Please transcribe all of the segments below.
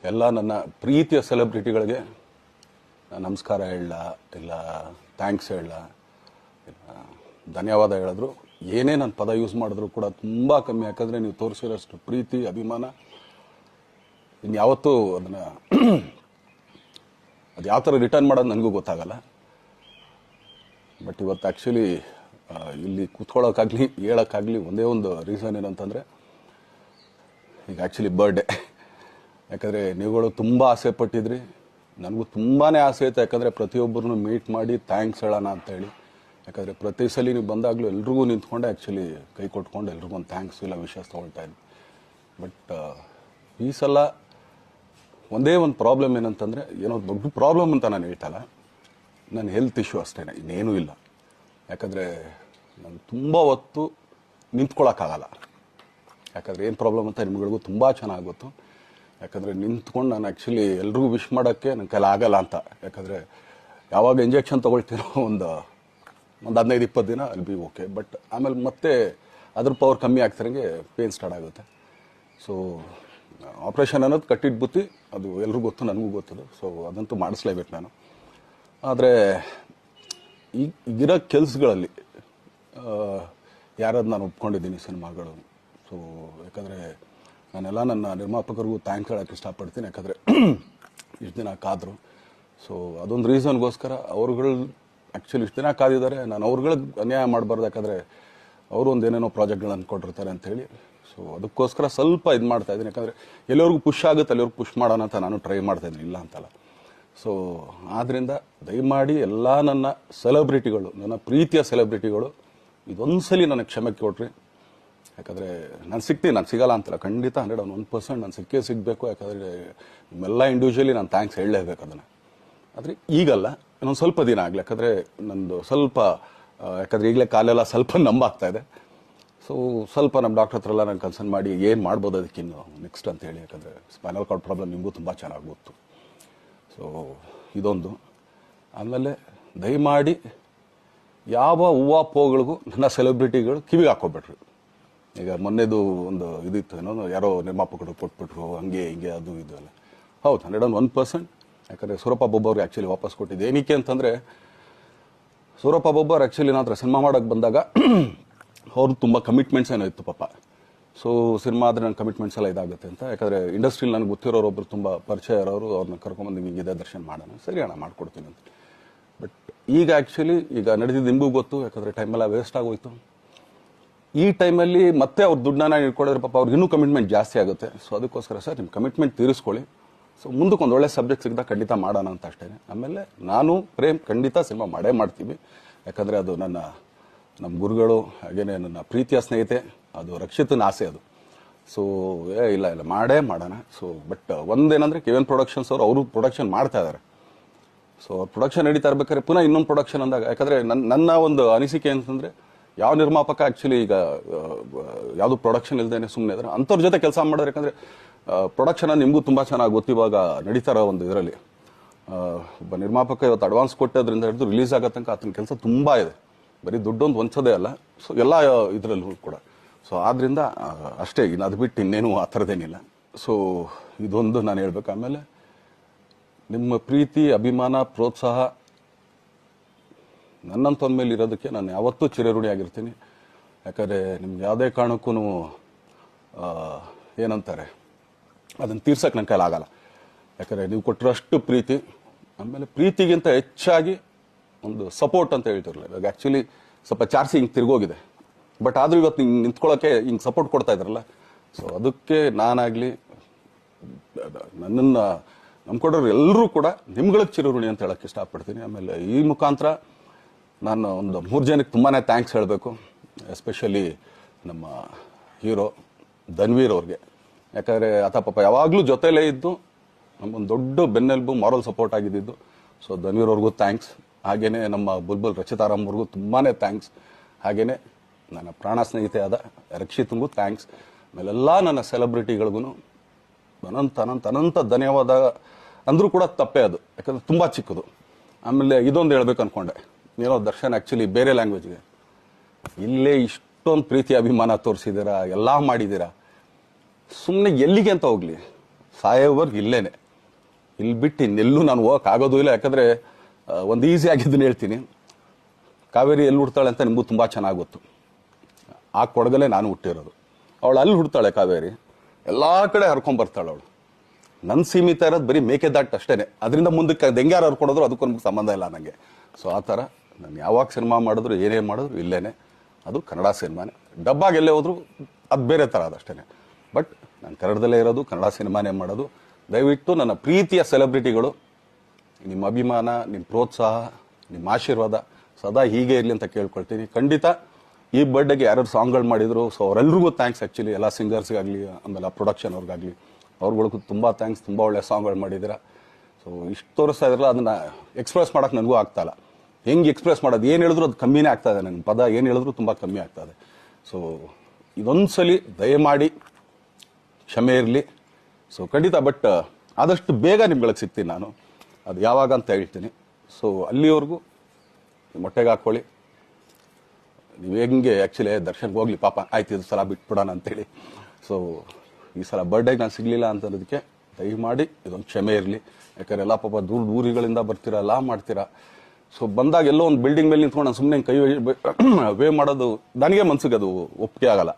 ಎಲ್ಲ ನನ್ನ ಪ್ರೀತಿಯ ಸೆಲೆಬ್ರಿಟಿಗಳಿಗೆ ನಮಸ್ಕಾರ ಹೇಳ ಇಲ್ಲ ಥ್ಯಾಂಕ್ಸ್ ಹೇಳ ಧನ್ಯವಾದ ಹೇಳಿದ್ರು ಏನೇ ನಾನು ಪದ ಯೂಸ್ ಮಾಡಿದ್ರು ಕೂಡ ತುಂಬ ಕಮ್ಮಿ. ಯಾಕಂದರೆ ನೀವು ತೋರಿಸಿರೋಷ್ಟು ಪ್ರೀತಿ ಅಭಿಮಾನ ಇನ್ಯಾವತ್ತೂ ಅದನ್ನು ಅದು ಯಾವ ಥರ ರಿಟರ್ನ್ ಮಾಡೋದು ನನಗೂ ಗೊತ್ತಾಗಲ್ಲ. ಬಟ್ ಇವತ್ತು ಆ್ಯಕ್ಚುಲಿ ಇಲ್ಲಿ ಕೂತ್ಕೊಳ್ಳೋಕ್ಕಾಗಲಿ ಹೇಳೋಕ್ಕಾಗಲಿ ಒಂದೇ ಒಂದು ರೀಸನ್ ಏನಂತಂದರೆ ಈಗ ಆ್ಯಕ್ಚುಲಿ ಬರ್ಡೇ. ಯಾಕಂದರೆ ನೀವುಗಳು ತುಂಬ ಆಸೆ ಪಟ್ಟಿದ್ರಿ, ನನಗೂ ತುಂಬಾ ಆಸೆ ಇತ್ತು. ಯಾಕಂದರೆ ಪ್ರತಿಯೊಬ್ಬರನ್ನು ಮೀಟ್ ಮಾಡಿ ಥ್ಯಾಂಕ್ಸ್ ಹೇಳೋಣ ಅಂತೇಳಿ. ಯಾಕಂದರೆ ಪ್ರತಿ ಸಲ ನೀವು ಬಂದಾಗಲೂ ಎಲ್ರಿಗೂ ನಿಂತ್ಕೊಂಡೆ ಆ್ಯಕ್ಚುಲಿ ಕೈ ಕೊಟ್ಕೊಂಡು ಎಲ್ರಿಗೂ ಒಂದು ಥ್ಯಾಂಕ್ಸ್ ಇಲ್ಲ ವಿಷಸ್ ತೊಗೊಳ್ತಾ ಇದ್ದೆ. ಬಟ್ ಈ ಸಲ ಒಂದೇ ಒಂದು ಪ್ರಾಬ್ಲಮ್ ಏನಂತಂದರೆ, ಏನೋ ದೊಡ್ಡ ಪ್ರಾಬ್ಲಮ್ ಅಂತ ನಾನು ಹೇಳ್ತಲ್ಲ, ನನ್ನ ಹೆಲ್ತ್ ಇಶ್ಯೂ ಅಷ್ಟೇ, ಇನ್ನೇನೂ ಇಲ್ಲ. ಯಾಕಂದರೆ ನಾನು ತುಂಬ ಹೊತ್ತು ನಿಂತ್ಕೊಳ್ಳೋಕ್ಕಾಗಲ್ಲ. ಯಾಕಂದರೆ ಏನು ಪ್ರಾಬ್ಲಮ್ ಅಂತ ನಿಮ್ಗಳಿಗೂ ತುಂಬ ಚೆನ್ನಾಗಿ ಗೊತ್ತು. ಯಾಕಂದರೆ ನಿಂತ್ಕೊಂಡು ನಾನು ಆ್ಯಕ್ಚುಲಿ ಎಲ್ರಿಗೂ ವಿಶ್ ಮಾಡೋಕ್ಕೆ ನನ್ನ ಕೈಲಿ ಆಗಲ್ಲ ಅಂತ. ಯಾಕಂದರೆ ಯಾವಾಗ ಇಂಜೆಕ್ಷನ್ ತೊಗೊಳ್ತೀನೋ ಒಂದು 15-20 ದಿನ ಅಲ್ಲಿ ಬಿ ಓಕೆ. ಬಟ್ ಆಮೇಲೆ ಮತ್ತೆ ಅದ್ರ ಪವರ್ ಕಮ್ಮಿ ಆಗ್ತಿರಂಗೆ ಪೇನ್ ಸ್ಟಾರ್ಟ್ ಆಗುತ್ತೆ. ಸೊ ಆಪ್ರೇಷನ್ ಅನ್ನೋದು ಕಟ್ಟಿಟ್ಟು ಬುತ್ತಿ, ಅದು ಎಲ್ರಿಗೂ ಗೊತ್ತು, ನನಗೂ ಗೊತ್ತದು. ಸೊ ಅದಂತೂ ಮಾಡಿಸ್ಲೇಬೇಕು ನಾನು. ಆದರೆ ಈಗಿರೋ ಕೆಲಸಗಳಲ್ಲಿ ಯಾರಾದ್ರು ನಾನು ಒಪ್ಕೊಂಡಿದ್ದೀನಿ ಸಿನಿಮಾಗಳು. ಸೊ ಯಾಕಂದರೆ ನಾನೆಲ್ಲ ನನ್ನ ನಿರ್ಮಾಪಕರಿಗೂ ಥ್ಯಾಂಕ್ಸ್ ಹೇಳೋಕ್ಕೆ ಇಷ್ಟಪಡ್ತೀನಿ. ಯಾಕಂದರೆ ಇಷ್ಟು ದಿನ ಕಾದರು. ಸೊ ಅದೊಂದು ರೀಸನ್ಗೋಸ್ಕರ ಅವ್ರುಗಳು ಆ್ಯಕ್ಚುಲಿ ಇಷ್ಟು ದಿನ ಕಾದಿದ್ದಾರೆ. ನಾನು ಅವ್ರುಗಳಿಗೆ ಅನ್ಯಾಯ ಮಾಡಬಾರ್ದು. ಯಾಕಂದರೆ ಅವರು ಒಂದು ಏನೇನೋ ಪ್ರಾಜೆಕ್ಟ್ಗಳು ಅಂದ್ಕೊಂಡಿರ್ತಾರೆ ಅಂಥೇಳಿ. ಸೊ ಅದಕ್ಕೋಸ್ಕರ ಸ್ವಲ್ಪ ಇದು ಮಾಡ್ತಾಯಿದ್ದೀನಿ. ಯಾಕಂದರೆ ಎಲ್ಲಿವರೆಗೂ ಪುಷ್ ಆಗುತ್ತೆ ಅಲ್ಲಿವರೆಗೂ ಪುಷ್ ಮಾಡೋಣ ಅಂತ ನಾನು ಟ್ರೈ ಮಾಡ್ತಾಯಿದ್ದೀನಿ, ಇಲ್ಲ ಅಂತಲ್ಲ. ಸೊ ಆದ್ದರಿಂದ ದಯಮಾಡಿ ಎಲ್ಲ ನನ್ನ ಸೆಲೆಬ್ರಿಟಿಗಳು, ನನ್ನ ಪ್ರೀತಿಯ ಸೆಲೆಬ್ರಿಟಿಗಳು, ಇದೊಂದು ಸಲ ನನಗೆ ಕ್ಷಮೆ ಕೊಡ್ರಿ. ಯಾಕಂದರೆ ನಾನು ಸಿಗ್ತೀನಿ, ನಾನು ಸಿಗಲ್ಲ ಅಂತಲ್ಲ, ಖಂಡಿತ 101% ನಾನು ಸಿಕ್ಕೇ ಸಿಗಬೇಕು. ಯಾಕಂದರೆ ನಿಮ್ಮೆಲ್ಲ ಇಂಡಿವಿಜುವಲಿ ನಾನು ಥ್ಯಾಂಕ್ಸ್ ಹೇಳಲೇಬೇಕು ಅದನ್ನು. ಆದರೆ ಈಗಲ್ಲ, ಇನ್ನೊಂದು ಸ್ವಲ್ಪ ದಿನ ಆಗಲಿ. ಯಾಕಂದರೆ ನಂದು ಸ್ವಲ್ಪ ಯಾಕಂದರೆ ಈಗಲೇ ಕಾಲೆಲ್ಲ ಸ್ವಲ್ಪ ನಂಬಾಗ್ತಾ ಇದೆ. ಸೊ ಸ್ವಲ್ಪ ನಮ್ಮ ಡಾಕ್ಟರ್ ಹತ್ರ ಎಲ್ಲ ನಾನು ಕನ್ಸರ್ನ್ ಮಾಡಿ ಏನು ಮಾಡ್ಬೋದು ಅದಕ್ಕಿನ್ನು ನೆಕ್ಸ್ಟ್ ಅಂತೇಳಿ. ಯಾಕಂದರೆ ಸ್ಪೈನಲ್ ಕಾರ್ಡ್ ಪ್ರಾಬ್ಲಮ್ ನಿಮಗೂ ತುಂಬ ಚೆನ್ನಾಗಿ ಗೊತ್ತು. ಸೊ ಇದೊಂದು. ಆಮೇಲೆ ದಯಮಾಡಿ ಯಾವ ಹೂವು ನನ್ನ ಸೆಲೆಬ್ರಿಟಿಗಳು ಕಿವಿಗೆ ಹಾಕೋಬೇಡ್ರಿ. ಈಗ ಮೊನ್ನೆದು ಒಂದು ಇದಿತ್ತು, ಏನೋ ಯಾರೋ ನಿರ್ಮಾಪಕರು ಕೊಟ್ಬಿಟ್ರು, ಹಂಗೆ ಹಿಂಗೆ ಅದು ಇದು ಎಲ್ಲ. ಹೌದು, 101%. ಯಾಕಂದರೆ ಸೂರಪ್ಪ ಬೊಬ್ಬವ್ರಿಗೆ ಆ್ಯಕ್ಚುಲಿ ವಾಪಸ್ ಕೊಟ್ಟಿದ್ದು ಏನಕ್ಕೆ ಅಂತಂದರೆ, ಸೂರಪ್ಪ ಬೊಬ್ಬರು ಆ್ಯಕ್ಚುಲಿ ನಾನು ಸಿನಿಮಾ ಮಾಡೋಕ್ಕೆ ಬಂದಾಗ ಅವ್ರು ತುಂಬ ಕಮಿಟ್ಮೆಂಟ್ಸ್ ಏನೋ ಇತ್ತು ಪಾಪ. ಸೊ ಸಿನಿಮಾ ಆದರೆ ನನ್ನ ಕಮಿಟ್ಮೆಂಟ್ಸ್ ಎಲ್ಲ ಇದಾಗುತ್ತೆ ಅಂತ. ಯಾಕಂದರೆ ಇಂಡಸ್ಟ್ರಿಲಿ ನನಗೆ ಗೊತ್ತಿರೋರು ಒಬ್ಬರು ತುಂಬ ಪರಿಚಯ ಇರೋರು, ಅವ್ರನ್ನ ಕರ್ಕೊಂಬಂದು ಹಿಂಗಿದೆ ದರ್ಶನ ಮಾಡೋಣ, ಸರಿ ಅಣ್ಣ ಮಾಡ್ಕೊಡ್ತೀನಿ ಅಂತ. ಬಟ್ ಈಗ ಆ್ಯಕ್ಚುಲಿ ಈಗ ನಡೆದಿದ್ದು ನಿಮಗೂ ಗೊತ್ತು. ಯಾಕಂದರೆ ಟೈಮೆಲ್ಲ ವೇಸ್ಟ್ ಆಗೋಯ್ತು. ಈ ಟೈಮಲ್ಲಿ ಮತ್ತೆ ಅವ್ರ ದುಡ್ಡನ್ನ ಇಟ್ಕೊಡಿದ್ರೆ ಪಾಪ ಅವ್ರಿಗೆ ಇನ್ನೂ ಕಮಿಟ್ಮೆಂಟ್ ಜಾಸ್ತಿ ಆಗುತ್ತೆ. ಸೊ ಅದಕ್ಕೋಸ್ಕರ ಸರ್ ನಿಮ್ಮ ಕಮಿಟ್ಮೆಂಟ್ ತೀರಿಸ್ಕೊಳ್ಳಿ. ಸೊ ಮುಂದಕ್ಕೆ ಒಂದು ಒಳ್ಳೆ ಸಬ್ಜೆಕ್ಟ್ ಸಿಗ್ದಾಗ ಖಂಡಿತ ಮಾಡೋಣ ಅಂತ ಅಷ್ಟೇ. ಆಮೇಲೆ ನಾನು ಪ್ರೇಮ್ ಖಂಡಿತ ಸಿನಿಮಾ ಮಾಡೇ ಮಾಡ್ತೀವಿ. ಯಾಕಂದರೆ ಅದು ನಮ್ಮ ಗುರುಗಳು, ಹಾಗೇನೆ ನನ್ನ ಪ್ರೀತಿಯ ಸ್ನೇಹಿತೆ, ಅದು ರಕ್ಷಿತನ ಆಸೆ ಅದು. ಸೊ ಇಲ್ಲ ಮಾಡೇ ಮಾಡೋಣ. ಸೊ ಬಟ್ ಒಂದೇನಂದರೆ KVN ಪ್ರೊಡಕ್ಷನ್ಸ್ ಅವರು ಪ್ರೊಡಕ್ಷನ್ ಮಾಡ್ತಾ ಇದ್ದಾರೆ. ಸೊ ಅವ್ರು ಪ್ರೊಡಕ್ಷನ್ ನಡೀತಾ ಇರ್ಬೇಕಾದ್ರೆ ಪುನಃ ಇನ್ನೊಂದು ಪ್ರೊಡಕ್ಷನ್ ಅಂದಾಗ, ಯಾಕಂದರೆ ನನ್ನ ಒಂದು ಅನಿಸಿಕೆ ಅಂತಂದರೆ, ಯಾವ ನಿರ್ಮಾಪಕ ಆ್ಯಕ್ಚುಲಿ ಈಗ ಯಾವುದು ಪ್ರೊಡಕ್ಷನ್ ಇಲ್ಲದೇನೆ ಸುಮ್ಮನೆ ಇದ್ದಾರೆ ಅಂಥವ್ರ ಜೊತೆ ಕೆಲಸ ಮಾಡೋರು. ಯಾಕಂದರೆ ಪ್ರೊಡಕ್ಷನ್ ನಿಮಗೂ ತುಂಬ ಚೆನ್ನಾಗಿ ಗೊತ್ತು. ಇವಾಗ ನಡೀತಾ ಇರೋ ಒಂದು ಇದರಲ್ಲಿ ಒಬ್ಬ ನಿರ್ಮಾಪಕ ಇವತ್ತು ಅಡ್ವಾನ್ಸ್ ಕೊಟ್ಟೋದ್ರಿಂದ ಹಿಡಿದು ರಿಲೀಸ್ ಆಗೋ ತನಕ ಆತನ ಕೆಲಸ ತುಂಬ ಇದೆ. ಬರೀ ದುಡ್ಡೊಂದು ಹೊಂಚೋದೇ ಅಲ್ಲ, ಸೊ ಎಲ್ಲ ಇದರಲ್ಲೂ ಕೂಡ. ಸೊ ಆದ್ದರಿಂದ ಅಷ್ಟೇ, ಇನ್ನು ಅದು ಬಿಟ್ಟು ಇನ್ನೇನು ಆ ಥರದ್ದೇನಿಲ್ಲ. ಸೊ ಇದೊಂದು ನಾನು ಹೇಳ್ಬೇಕು. ಆಮೇಲೆ ನಿಮ್ಮ ಪ್ರೀತಿ, ಅಭಿಮಾನ, ಪ್ರೋತ್ಸಾಹ ನನ್ನಂಥವ್ರ ಮೇಲೆ ಇರೋದಕ್ಕೆ ನಾನು ಯಾವತ್ತೂ ಚಿರಋಣಿಯಾಗಿರ್ತೀನಿ. ಯಾಕಂದರೆ ನಿಮ್ಗೆ ಯಾವುದೇ ಕಾರಣಕ್ಕೂ ಏನಂತಾರೆ ಅದನ್ನು ತೀರ್ಸೋಕ್ಕೆ ನನ್ನ ಕೈಲಾಗಲ್ಲ. ಯಾಕಂದರೆ ನೀವು ಕೊಟ್ಟಿರೋಷ್ಟು ಪ್ರೀತಿ, ಆಮೇಲೆ ಪ್ರೀತಿಗಿಂತ ಹೆಚ್ಚಾಗಿ ಒಂದು ಸಪೋರ್ಟ್ ಅಂತ ಹೇಳ್ತಿರಲಿಲ್ಲ. ಇವಾಗ ಆ್ಯಕ್ಚುಲಿ ಸ್ವಲ್ಪ ಚಾರ್ಜಿ ಹಿಂಗೆ ತಿರ್ಗೋಗಿದೆ. ಬಟ್ ಆದರೂ ಇವತ್ತು ಹಿಂಗೆ ನಿಂತ್ಕೊಳ್ಳೋಕ್ಕೆ ಹಿಂಗೆ ಸಪೋರ್ಟ್ ಕೊಡ್ತಾ ಇದ್ದಾರಲ್ಲ. ಸೊ ಅದಕ್ಕೆ ನಾನಾಗಲಿ ನನ್ನನ್ನು ನಂಬ್ಕೊಡೋರು ಎಲ್ಲರೂ ಕೂಡ ನಿಮ್ಗಳಿಗೆ ಚಿರಋಣಿ ಅಂತ ಹೇಳೋಕ್ಕೆ ಇಷ್ಟಪಡ್ತೀನಿ. ಆಮೇಲೆ ಈ ಮುಖಾಂತರ ನಾನು ಒಂದು 3 ಜನಕ್ಕೆ ತುಂಬಾ ಥ್ಯಾಂಕ್ಸ್ ಹೇಳಬೇಕು. ಎಸ್ಪೆಷಲಿ ನಮ್ಮ ಹೀರೋ ಧನ್ವೀರ್ ಅವ್ರಿಗೆ. ಯಾಕಂದರೆ ಆತ ಪಾಪ ಯಾವಾಗಲೂ ಜೊತೆಲೇ ಇದ್ದು ನಮಗೊಂದು ದೊಡ್ಡ ಬೆನ್ನೆಲುಬು, ಮಾರಲ್ ಸಪೋರ್ಟ್ ಆಗಿದ್ದು. ಸೊ ಧನ್ವೀರ್ ಅವ್ರಿಗೂ ಥ್ಯಾಂಕ್ಸ್. ಹಾಗೆಯೇ ನಮ್ಮ ಬುಲ್ಬುಲ್ ರಚಿತಾರಾಮ್ ಅವ್ರಿಗೂ ತುಂಬಾ ಥ್ಯಾಂಕ್ಸ್. ಹಾಗೆಯೇ ನನ್ನ ಪ್ರಾಣ ಸ್ನೇಹಿತೆ ಆದ ರಕ್ಷಿತ್ಗೂ ಥ್ಯಾಂಕ್ಸ್. ಆಮೇಲೆಲ್ಲ ನನ್ನ ಸೆಲೆಬ್ರಿಟಿಗಳಿಗೂ ಅನಂತ ಧನ್ಯವಾದ ಅಂದರೂ ಕೂಡ ತಪ್ಪೇ ಅದು. ಯಾಕಂದರೆ ತುಂಬ ಚಿಕ್ಕದು. ಆಮೇಲೆ ಇದೊಂದು ಹೇಳ್ಬೇಕು ಅಂದ್ಕೊಂಡೆ, ಏನೋ ದರ್ಶನ್ ಆ್ಯಕ್ಚುಲಿ ಬೇರೆ ಲ್ಯಾಂಗ್ವೇಜ್ಗೆ ಇಲ್ಲೇ ಇಷ್ಟೊಂದು ಪ್ರೀತಿ ಅಭಿಮಾನ ತೋರಿಸಿದ್ದೀರಾ, ಎಲ್ಲ ಮಾಡಿದ್ದೀರಾ, ಸುಮ್ಮನೆ ಎಲ್ಲಿಗೆ ಅಂತ ಹೋಗಲಿ. ಸಾಯೋವರೆಗೆ ಇಲ್ಲೇನೆ, ಇಲ್ಲಿ ಬಿಟ್ಟು ಇನ್ನೆಲ್ಲೂ ನಾನು ಹೋಗೋಕ್ಕಾಗೋದು ಇಲ್ಲ. ಯಾಕಂದರೆ ಒಂದು ಈಸಿ ಆಗಿದ್ದನ್ನು ಹೇಳ್ತೀನಿ, ಕಾವೇರಿ ಎಲ್ಲಿ ಹುಡ್ತಾಳೆ ಅಂತ ನಿಮಗೂ ತುಂಬ ಚೆನ್ನಾಗಿ ಗೊತ್ತು. ಆ ಕೊಡಗಲ್ಲೇ ನಾನು ಹುಟ್ಟಿರೋದು. ಅವಳು ಅಲ್ಲಿ ಹುಡ್ತಾಳೆ ಕಾವೇರಿ, ಎಲ್ಲ ಕಡೆ ಹರ್ಕೊಂಬರ್ತಾಳೆ ಅವಳು. ನನ್ನ ಸೀಮಿತ ಇರೋದು ಬರೀ ಮೇಕೆದಾಟ್ ಅಷ್ಟೇ, ಅದರಿಂದ ಮುಂದಕ್ಕೆ ಅದು ಹೆಂಗ್ಯಾರು ಹರ್ಕೊಡೋದ್ರು ಅದಕ್ಕೂ ನಮ್ಗೆ ಸಂಬಂಧ ಇಲ್ಲ ನನಗೆ. ಸೊ ಆ ಥರ ನಾನು ಯಾವಾಗ ಸಿನಿಮಾ ಮಾಡಿದ್ರು ಏನೇ ಮಾಡಿದ್ರು ಇಲ್ಲೇನೆ, ಅದು ಕನ್ನಡ ಸಿನಿಮಾನೇ. ಡಬ್ಬಾಗಿ ಎಲ್ಲೇ ಹೋದ್ರು ಅದು ಬೇರೆ ಥರ ಅದಷ್ಟೇ. ಬಟ್ ನಾನು ಕನ್ನಡದಲ್ಲೇ ಇರೋದು, ಕನ್ನಡ ಸಿನಿಮಾನೇ ಮಾಡೋದು. ದಯವಿಟ್ಟು ನನ್ನ ಪ್ರೀತಿಯ ಸೆಲೆಬ್ರಿಟಿಗಳು, ನಿಮ್ಮ ಅಭಿಮಾನ, ನಿಮ್ಮ ಪ್ರೋತ್ಸಾಹ, ನಿಮ್ಮ ಆಶೀರ್ವಾದ ಸದಾ ಹೀಗೆ ಇರಲಿ ಅಂತ ಕೇಳ್ಕೊಳ್ತೀನಿ. ಖಂಡಿತ ಈ ಬರ್ಡೇಗೆ ಯಾರು ಸಾಂಗ್ಗಳು ಮಾಡಿದ್ರು, ಸೊ ಅವರೆಲ್ರಿಗೂ ಥ್ಯಾಂಕ್ಸ್. ಆ್ಯಕ್ಚುಲಿ ಎಲ್ಲ ಸಿಂಗರ್ಸ್ಗಾಗಲಿ, ಆಮೇಲೆ ಪ್ರೊಡಕ್ಷನ್ ಅವ್ರಿಗಾಗಲಿ, ಅವ್ರುಗಳಿಗೂ ತುಂಬ ಥ್ಯಾಂಕ್ಸ್. ತುಂಬ ಒಳ್ಳೆ ಸಾಂಗ್ಗಳು ಮಾಡಿದ್ದೀರಾ. ಸೊ ಇಷ್ಟು ತೋರಿಸ್ತಾ ಇದ್ರಲ್ಲ, ಅದನ್ನು ಎಕ್ಸ್ಪ್ರೆಸ್ ಮಾಡೋಕ್ಕೆ ನನಗೂ ಆಗ್ತಾಯಿಲ್ಲ. ಹೆಂಗೆ ಎಕ್ಸ್ಪ್ರೆಸ್ ಮಾಡೋದು, ಏನು ಹೇಳಿದ್ರು ಅದು ಕಮ್ಮಿನೇ ಆಗ್ತಾಯಿದೆ. ನನ್ನ ಪದ ಏನು ಹೇಳಿದ್ರು ತುಂಬ ಕಮ್ಮಿ ಆಗ್ತಾಯಿದೆ. ಸೊ ಇದೊಂದು ಸಲ ದಯಮಾಡಿ ಕ್ಷಮೆ ಇರಲಿ. ಸೊ ಖಂಡಿತ, ಬಟ್ ಆದಷ್ಟು ಬೇಗ ನಿಮ್ಗಳಿಗೆ ಸಿಗ್ತೀನಿ ನಾನು, ಅದು ಯಾವಾಗ ಅಂತ ಹೇಳ್ತೀನಿ. ಸೊ ಅಲ್ಲಿವರೆಗೂ ಮೊಟ್ಟೆಗೆ ಹಾಕ್ಕೊಳ್ಳಿ. ನೀವು ಹೆಂಗೆ ಆ್ಯಕ್ಚುಲಿ ದರ್ಶನ್ಗೆ ಹೋಗ್ಲಿ ಪಾಪ, ಆಯ್ತು ಇದು ಸಲ ಬಿಟ್ಬಿಡೋಣ ಅಂತೇಳಿ. ಸೊ ಈ ಸಲ ಬರ್ಡೇಗೆ ನಾನು ಸಿಗಲಿಲ್ಲ ಅಂತಂದಕ್ಕೆ ದಯಮಾಡಿ ಇದೊಂದು ಕ್ಷಮೆ ಇರಲಿ. ಯಾಕಂದರೆ ಎಲ್ಲ ಪಾಪ ಊರುಗಳಿಂದ ಬರ್ತೀರಾ, ಎಲ್ಲ ಮಾಡ್ತೀರಾ. ಸೊ ಬಂದಾಗ ಎಲ್ಲೋ ಒಂದು ಬಿಲ್ಡಿಂಗ್ ಮೇಲೆ ನಿಂತ್ಕೊಂಡು ನಾನು ಸುಮ್ಮನೆ ಕೈ ವೇ ಮಾಡೋದು ನನಗೆ ಮನ್ಸಿಗೆ ಅದು ಒಪ್ಪಿಗೆ ಆಗಲ್ಲ.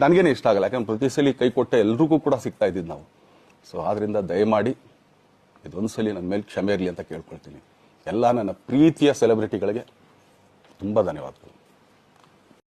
ನನಗೇನೆ ಇಷ್ಟ ಆಗಲ್ಲ. ಯಾಕಂದ್ರೆ ಪ್ರತಿ ಸಲ ಕೈ ಕೊಟ್ಟೆ ಎಲ್ರಿಗೂ ಕೂಡ ಸಿಗ್ತಾ ಇದ್ದಿದ್ದು ನಾವು. ಸೊ ಆದ್ದರಿಂದ ದಯಮಾಡಿ ಇದೊಂದು ಸಲ ನನ್ನ ಮೇಲೆ ಕ್ಷಮೆ ಇರಲಿ ಅಂತ ಕೇಳ್ಕೊಳ್ತೀನಿ. ಎಲ್ಲ ನನ್ನ ಪ್ರೀತಿಯ ಸೆಲೆಬ್ರಿಟಿಗಳಿಗೆ ತುಂಬ ಧನ್ಯವಾದಗಳು.